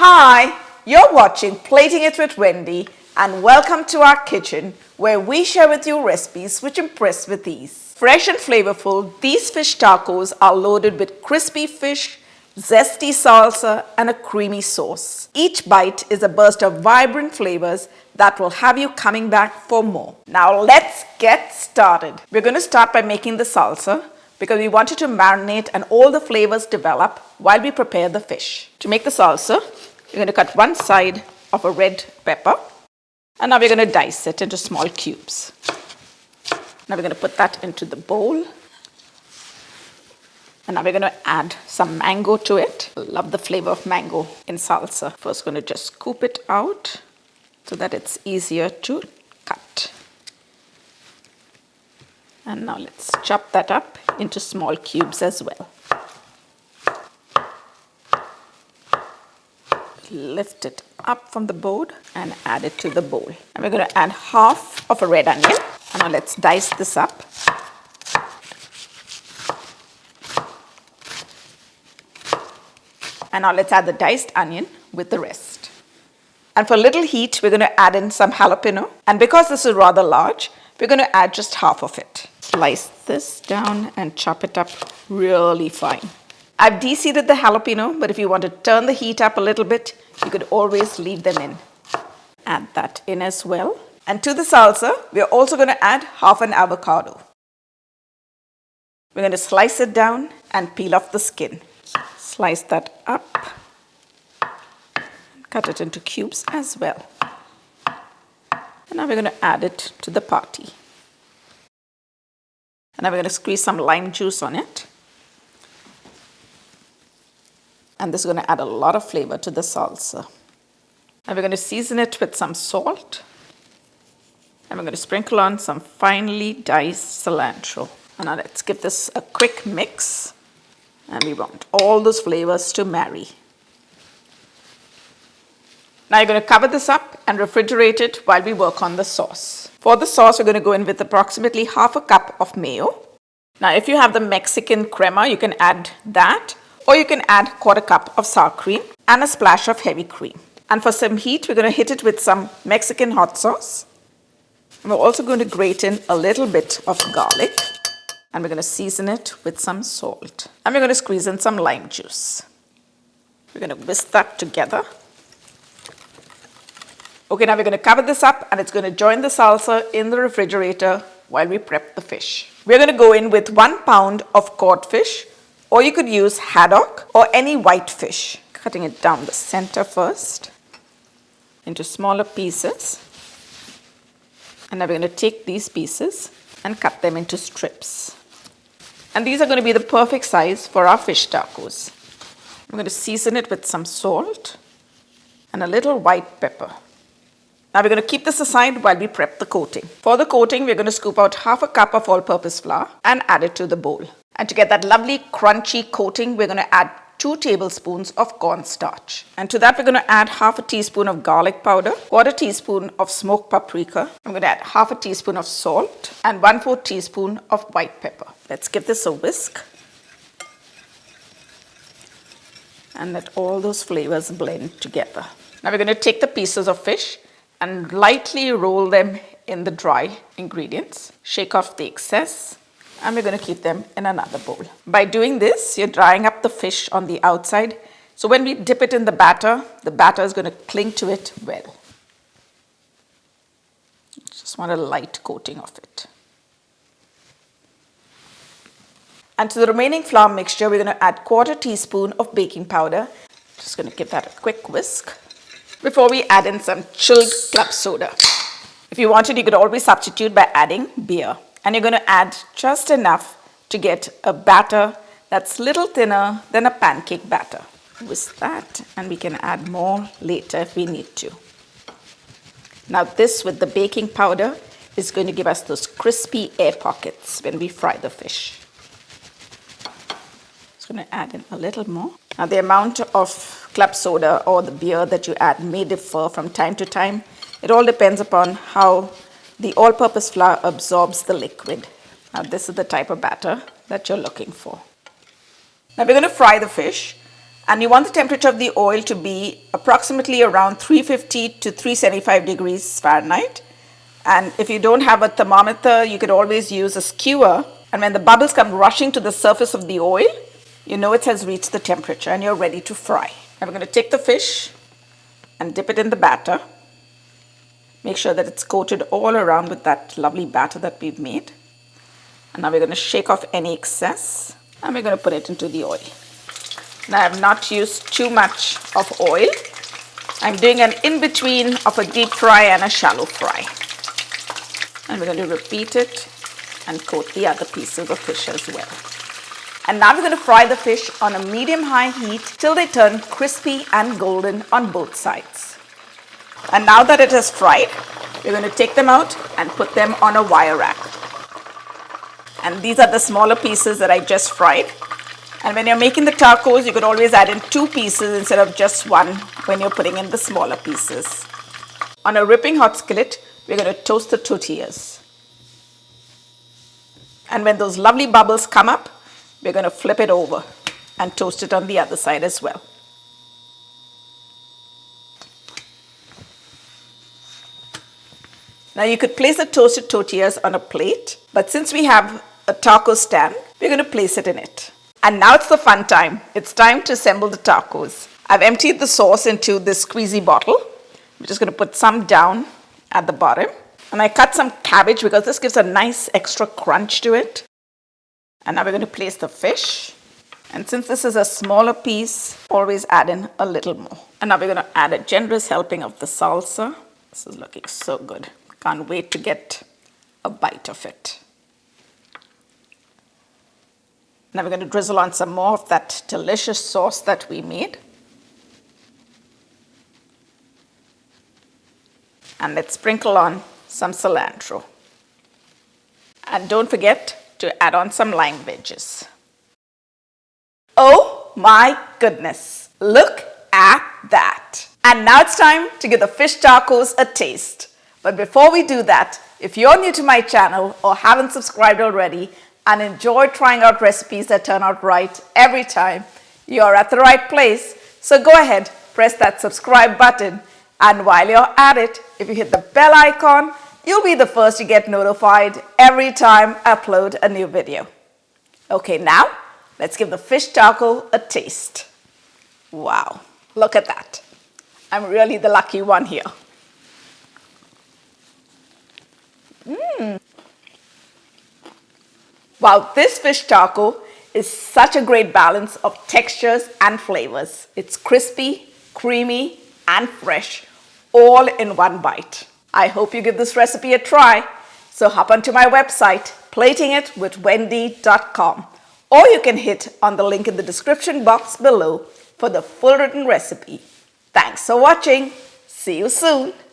Hi, you're watching Plating It with Wendy and welcome to our kitchen where we share with you recipes which impress with ease. Fresh and flavorful, these fish tacos are loaded with crispy fish, zesty salsa and a creamy sauce. Each bite is a burst of vibrant flavors that will have you coming back for more. Now let's get started. We're going to start by making the salsa because we want it to marinate and all the flavors develop while we prepare the fish. To make the salsa, you're going to cut one side of a red pepper and now we're going to dice it into small cubes. Now we're going to put that into the bowl and now we're going to add some mango to it. I love the flavor of mango in salsa. First going to just scoop it out so that it's easier to cut. And now let's chop that up into small cubes as well. Lift it up from the board and add it to the bowl. And we're going to add half of a red onion. And now let's dice this up. And now let's add the diced onion with the rest. And for a little heat, we're going to add in some jalapeno. And because this is rather large, we're going to add just half of it. Slice this down and chop it up really fine. I've de-seeded the jalapeno, but if you want to turn the heat up a little bit, you could always leave them in. Add that in as well. And to the salsa, we're also going to add half an avocado. We're going to slice it down and peel off the skin. Slice that up. Cut it into cubes as well. And now we're going to add it to the party. And now we're going to squeeze some lime juice on it. And this is going to add a lot of flavor to the salsa. Now we're going to season it with some salt. And we're going to sprinkle on some finely diced cilantro. And now let's give this a quick mix. And we want all those flavors to marry. Now you're going to cover this up and refrigerate it while we work on the sauce. For the sauce, we're going to go in with approximately half a cup of mayo. Now if you have the Mexican crema, you can add that. Or you can add quarter cup of sour cream and a splash of heavy cream. And for some heat, we're going to hit it with some Mexican hot sauce. And we're also going to grate in a little bit of garlic. And we're going to season it with some salt. And we're going to squeeze in some lime juice. We're going to whisk that together. Okay, now we're going to cover this up and it's going to join the salsa in the refrigerator while we prep the fish. We're going to go in with 1 pound of cod fish, or you could use haddock or any white fish. Cutting it down the center first into smaller pieces. And now we're going to take these pieces and cut them into strips. And these are going to be the perfect size for our fish tacos. I'm going to season it with some salt and a little white pepper. Now we're going to keep this aside while we prep the coating. For the coating, we're going to scoop out half a cup of all-purpose flour and add it to the bowl. And to get that lovely crunchy coating, we're going to add 2 tablespoons of cornstarch. And to that, we're going to add half a teaspoon of garlic powder, quarter teaspoon of smoked paprika. I'm going to add half a teaspoon of salt and 1/4 teaspoon of white pepper. Let's give this a whisk. And let all those flavors blend together. Now we're going to take the pieces of fish and lightly roll them in the dry ingredients. Shake off the excess. And we're going to keep them in another bowl. By doing this, you're drying up the fish on the outside. So when we dip it in the batter is going to cling to it well. Just want a light coating of it. And to the remaining flour mixture, we're going to add quarter teaspoon of baking powder. Just going to give that a quick whisk before we add in some chilled club soda. If you wanted, you could always substitute by adding beer. And you're going to add just enough to get a batter that's a little thinner than a pancake batter. Whisk that, and we can add more later if we need to. Now this with the baking powder is going to give us those crispy air pockets when we fry the fish. Just going to add in a little more. Now the amount of club soda or the beer that you add may differ from time to time. It all depends upon how the all-purpose flour absorbs the liquid. Now this is the type of batter that you're looking for. Now we're going to fry the fish. And you want the temperature of the oil to be approximately around 350 to 375 degrees Fahrenheit. And if you don't have a thermometer, you could always use a skewer. And when the bubbles come rushing to the surface of the oil, you know it has reached the temperature and you're ready to fry. Now we're going to take the fish and dip it in the batter. Make sure that it's coated all around with that lovely batter that we've made. And now we're going to shake off any excess and we're going to put it into the oil. Now I have not used too much of oil. I'm doing an in-between of a deep fry and a shallow fry. And we're going to repeat it and coat the other pieces of fish as well. And now we're going to fry the fish on a medium-high heat till they turn crispy and golden on both sides. And now that it has fried, we're going to take them out and put them on a wire rack. And these are the smaller pieces that I just fried. And when you're making the tacos, you could always add in 2 pieces instead of just 1 when you're putting in the smaller pieces. On a ripping hot skillet, we're going to toast the tortillas. And when those lovely bubbles come up, we're going to flip it over and toast it on the other side as well. Now you could place the toasted tortillas on a plate, but since we have a taco stand, we're going to place it in it. And now it's the fun time. It's time to assemble the tacos. I've emptied the sauce into this squeezy bottle. I'm just going to put some down at the bottom. And I cut some cabbage because this gives a nice extra crunch to it. And now we're going to place the fish. And since this is a smaller piece, always add in a little more. And now we're going to add a generous helping of the salsa. This is looking so good. Can't wait to get a bite of it. Now we're going to drizzle on some more of that delicious sauce that we made. And let's sprinkle on some cilantro. And don't forget to add on some lime wedges. Oh my goodness, look at that. And now it's time to give the fish tacos a taste. But before we do that, if you're new to my channel or haven't subscribed already, and enjoy trying out recipes that turn out right every time, you're at the right place. So go ahead, press that subscribe button. And while you're at it, if you hit the bell icon, you'll be the first to get notified every time I upload a new video. Okay, now let's give the fish taco a taste. Wow, look at that. I'm really the lucky one here. Wow, this fish taco is such a great balance of textures and flavors. It's crispy, creamy, and fresh, all in one bite. I hope you give this recipe a try. So hop onto my website, platingitwithwendy.com, or you can hit on the link in the description box below for the full written recipe. Thanks for watching. See you soon.